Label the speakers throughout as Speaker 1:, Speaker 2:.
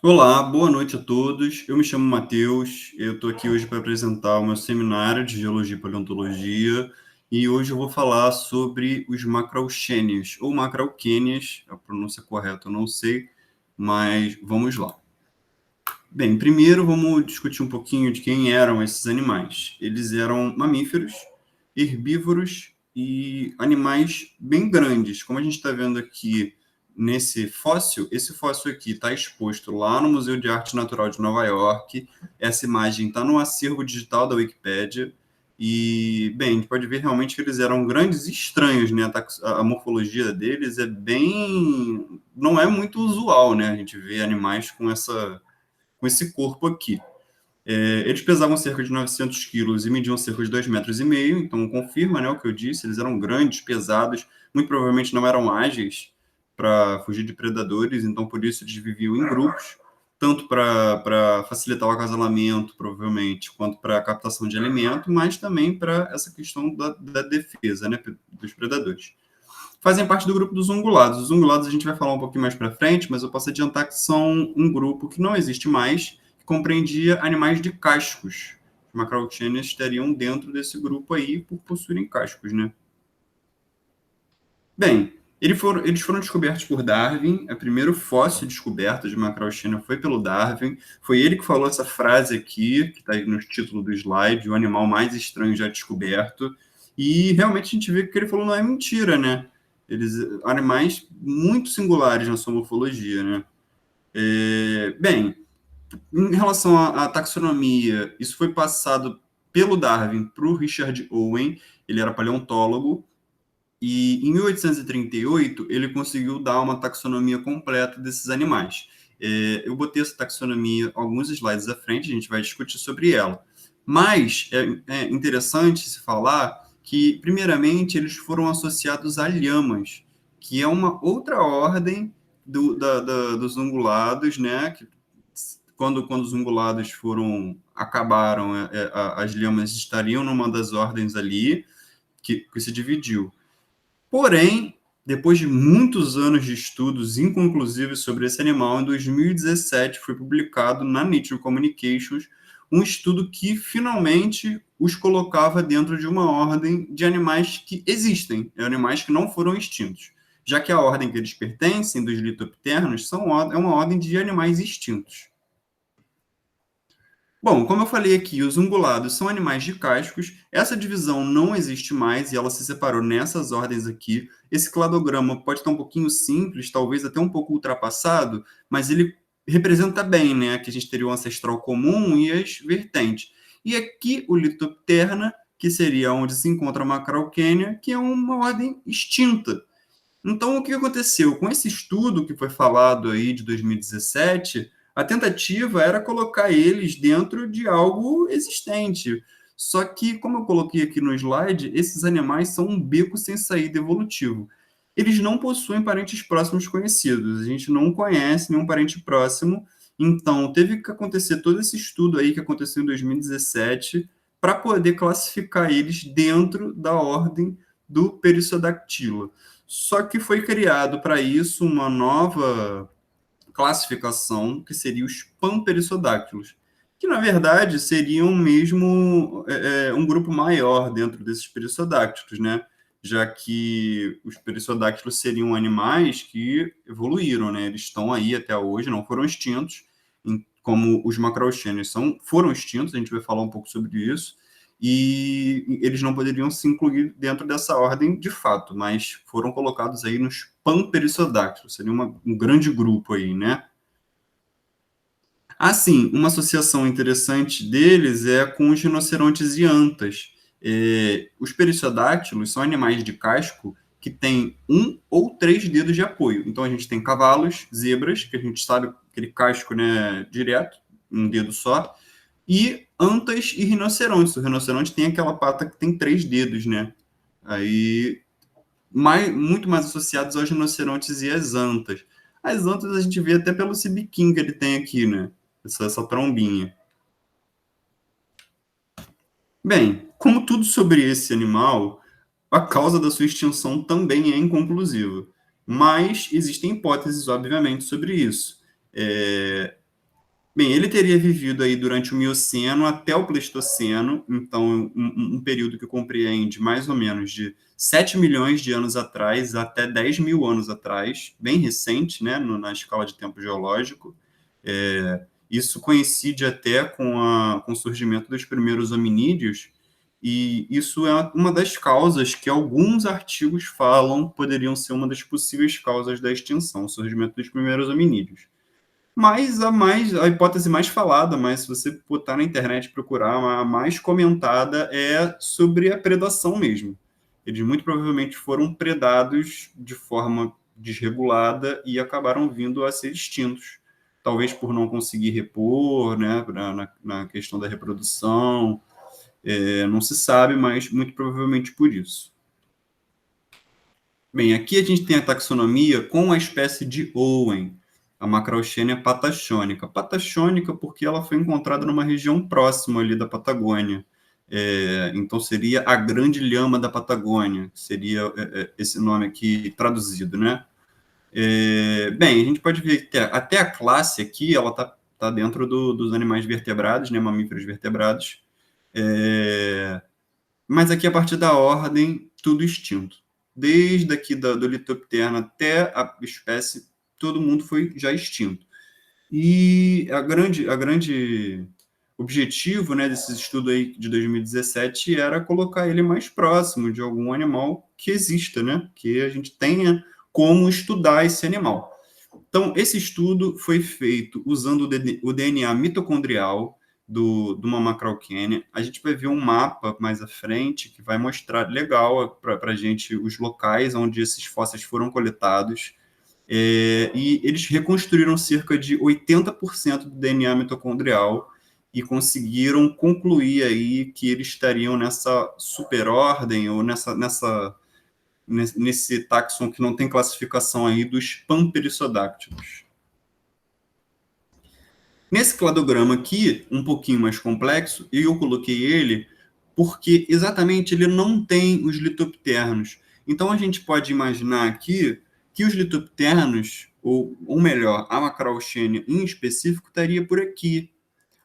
Speaker 1: Olá, boa noite a todos. Eu me chamo Matheus, eu estou aqui hoje para apresentar o meu seminário de Geologia e Paleontologia, e hoje eu vou falar sobre os macrauchênios, ou macrauquênias, a pronúncia correta eu não sei, mas vamos lá. Bem, primeiro vamos discutir um pouquinho de quem eram esses animais. Eles eram mamíferos, herbívoros e animais bem grandes. Como a gente está vendo aqui nesse fóssil, esse fóssil aqui está exposto lá no Museu de Arte Natural de Nova York. Essa imagem está no acervo digital da Wikipédia. E, bem, a gente pode ver realmente que eles eram grandes e estranhos, né? A morfologia deles é bem... não é muito usual, né? A gente vê animais com esse corpo aqui. Eles pesavam cerca de 900 quilos e mediam cerca de 2,5 metros, então confirma, né, o que eu disse, eles eram grandes, pesados, muito provavelmente não eram ágeis para fugir de predadores, então por isso eles viviam em grupos, tanto para facilitar o acasalamento, provavelmente, quanto para a captação de alimento, mas também para essa questão da defesa, né, dos predadores. Fazem parte do grupo dos ungulados. Os ungulados a gente vai falar um pouquinho mais para frente, mas eu posso adiantar que são um grupo que não existe mais, que compreendia animais de cascos. Os macrauchênias estariam dentro desse grupo aí por possuírem cascos, né? Bem, eles foram descobertos por Darwin. O primeiro fóssil descoberto de macrauchênia foi pelo Darwin. Foi ele que falou essa frase aqui, que está aí no título do slide, o animal mais estranho já descoberto. E realmente a gente vê que o que ele falou não é mentira, né? Eles, animais muito singulares na sua morfologia, né? Bem, em relação à taxonomia, isso foi passado pelo Darwin para o Richard Owen, ele era paleontólogo, e em 1838 ele conseguiu dar uma taxonomia completa desses animais. Eu botei essa taxonomia alguns slides à frente, a gente vai discutir sobre ela. Mas é interessante se falar que, primeiramente, eles foram associados a lhamas, que é uma outra ordem dos ungulados, né? Que, quando os ungulados acabaram, as lhamas estariam numa das ordens ali, que se dividiu. Porém, depois de muitos anos de estudos inconclusivos sobre esse animal, em 2017 foi publicado na Nature Communications um estudo que finalmente os colocava dentro de uma ordem de animais que existem, animais que não foram extintos, já que a ordem que eles pertencem, dos litopternos, é uma ordem de animais extintos. Bom, como eu falei aqui, os ungulados são animais de cascos. Essa divisão não existe mais e ela se separou nessas ordens aqui. Esse cladograma pode estar um pouquinho simples, talvez até um pouco ultrapassado, mas ele representa bem, né, que a gente teria o ancestral comum e as vertentes. E aqui o Litopterna, que seria onde se encontra a Macrauchenia, que é uma ordem extinta. Então, o que aconteceu? Com esse estudo que foi falado aí de 2017, a tentativa era colocar eles dentro de algo existente. Só que, como eu coloquei aqui no slide, esses animais são um beco sem saída evolutivo. Eles não possuem parentes próximos conhecidos, a gente não conhece nenhum parente próximo, então teve que acontecer todo esse estudo aí que aconteceu em 2017 para poder classificar eles dentro da ordem do Perissodactyla. Só que foi criado para isso uma nova classificação, que seria os panperissodáctilos, que na verdade seriam mesmo um grupo maior dentro desses perissodáctilos, né? Já que os perissodáctilos seriam animais que evoluíram, né? Eles estão aí até hoje, não foram extintos, como os macrauchênios foram extintos, a gente vai falar um pouco sobre isso, e eles não poderiam se incluir dentro dessa ordem de fato, mas foram colocados aí nos panperissodáctilos, seria um grande grupo aí, né? Assim, uma associação interessante deles é com os rinocerontes e antas. Os perissodáctilos são animais de casco que têm um ou três dedos de apoio. Então, a gente tem cavalos, zebras, que a gente sabe aquele casco, né, direto, um dedo só, e antas e rinocerontes. O rinoceronte tem aquela pata que tem três dedos, né? Aí, muito mais associados aos rinocerontes e às antas. As antas a gente vê até pelo cibiquinho que ele tem aqui, né? Essa trombinha. Bem, como tudo sobre esse animal, a causa da sua extinção também é inconclusiva. mas existem hipóteses, obviamente, sobre isso. É, Bem, ele teria vivido aí durante o Mioceno até o Pleistoceno, então um período que compreende mais ou menos de 7 milhões de anos atrás até 10 mil anos atrás, bem recente, né, na escala de tempo geológico. Isso coincide até com o surgimento dos primeiros hominídeos, e isso é uma das causas que alguns artigos falam poderiam ser uma das possíveis causas da extinção, o surgimento dos primeiros hominídeos. Mas a hipótese mais falada, mas se você botar na internet e procurar, a mais comentada é sobre a predação mesmo. Eles muito provavelmente foram predados de forma desregulada e acabaram vindo a ser extintos. Talvez por não conseguir repor, né, na questão da reprodução, não se sabe, mas muito provavelmente por isso. Bem, aqui a gente tem a taxonomia com a espécie de Owen, a Macrauchenia patachônica. Patachônica porque ela foi encontrada numa região próxima ali da Patagônia. Então seria a grande lhama da Patagônia, seria esse nome aqui traduzido, né? Bem, a gente pode ver que até a classe aqui, ela tá dentro dos animais vertebrados, né, mamíferos vertebrados. Mas aqui, a partir da ordem, tudo extinto. Desde aqui do Litopterno até a espécie, todo mundo foi já extinto. E a grande objetivo, né, desse estudo aí de 2017 era colocar ele mais próximo de algum animal que exista, né, que a gente tenha como estudar esse animal. Então, esse estudo foi feito usando o DNA mitocondrial de uma macrauquênia. A gente vai ver um mapa mais à frente que vai mostrar legal para a gente os locais onde esses fósseis foram coletados. E eles reconstruíram cerca de 80% do DNA mitocondrial e conseguiram concluir aí que eles estariam nessa superordem ou nesse táxon que não tem classificação aí dos pamperisodáctilos. Nesse cladograma aqui, um pouquinho mais complexo, eu coloquei ele porque exatamente ele não tem os litopternos. Então a gente pode imaginar aqui que os litopternos, ou melhor, a Macrauchenia em específico, estaria por aqui,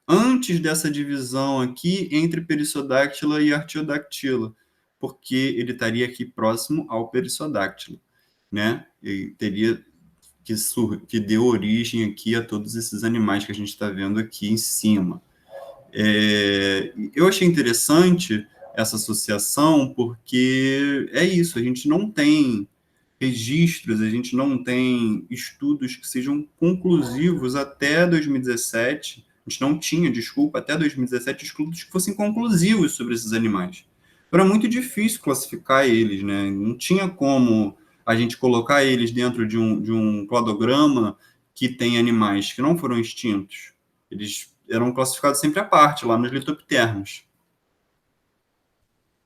Speaker 1: antes dessa divisão aqui entre Perissodactyla e Artiodactyla, porque ele estaria aqui próximo ao Perissodactyla, né? E teria que deu origem aqui a todos esses animais que a gente está vendo aqui em cima. Eu achei interessante essa associação porque é isso, a gente não tem registros, a gente não tem estudos que sejam conclusivos até 2017, a gente não tinha, desculpa, até 2017, estudos que fossem conclusivos sobre esses animais. Era muito difícil classificar eles, né? Não tinha como a gente colocar eles dentro de um cladograma que tem animais que não foram extintos. Eles eram classificados sempre à parte, lá nos litoptermos.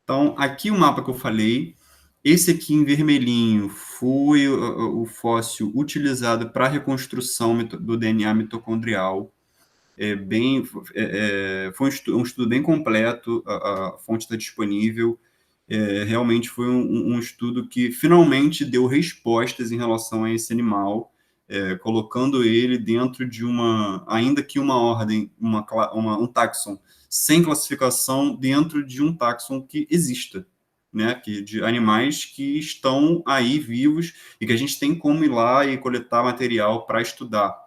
Speaker 1: Então, aqui o mapa que eu falei, esse aqui em vermelhinho foi o fóssil utilizado para a reconstrução do DNA mitocondrial. Foi um estudo bem completo, a fonte está disponível. Realmente foi um estudo que finalmente deu respostas em relação a esse animal, colocando ele dentro de ainda que uma ordem, um táxon sem classificação dentro de um táxon que exista, né? De animais que estão aí vivos e que a gente tem como ir lá e coletar material para estudar.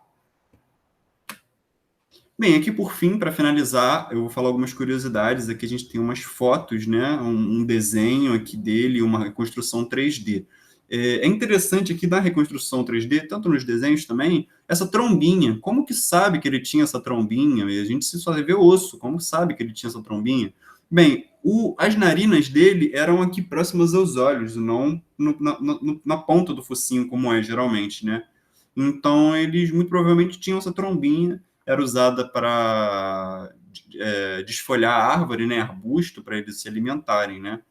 Speaker 1: Bem, aqui por fim, para finalizar, eu vou falar algumas curiosidades. Aqui a gente tem umas fotos, né? Um desenho aqui dele, uma reconstrução 3D. É interessante aqui da reconstrução 3D, tanto nos desenhos também, essa trombinha. Como que sabe que ele tinha essa trombinha? E a gente só vê osso. Como sabe que ele tinha essa trombinha? Bem, as narinas dele eram aqui próximas aos olhos, não na ponta do focinho, como é geralmente, né? Então, eles muito provavelmente tinham essa trombinha, era usada para desfolhar a árvore, né, arbusto, para eles se alimentarem, né?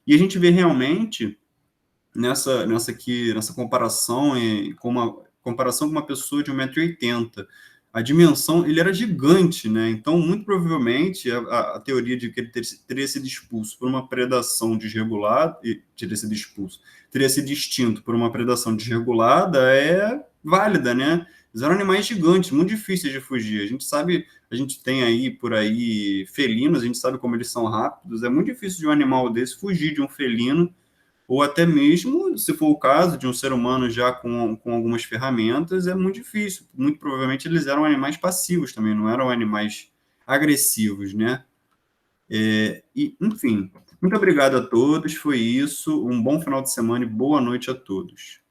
Speaker 1: E a gente vê realmente nessa comparação, com uma pessoa de 1,80 m, a dimensão, ele era gigante, né? Então, muito provavelmente, a teoria de que ele teria sido expulso por uma predação desregulada, e teria sido expulso, teria sido extinto por uma predação desregulada, é válida, né? Eles eram animais gigantes, muito difíceis de fugir. A gente sabe, a gente tem aí por aí felinos, a gente sabe como eles são rápidos. É muito difícil de um animal desse fugir de um felino, ou até mesmo, se for o caso, de um ser humano já com algumas ferramentas, é muito difícil. Muito provavelmente eles eram animais passivos também, não eram animais agressivos, né? E, enfim, muito obrigado a todos, foi isso. Um bom final de semana e boa noite a todos.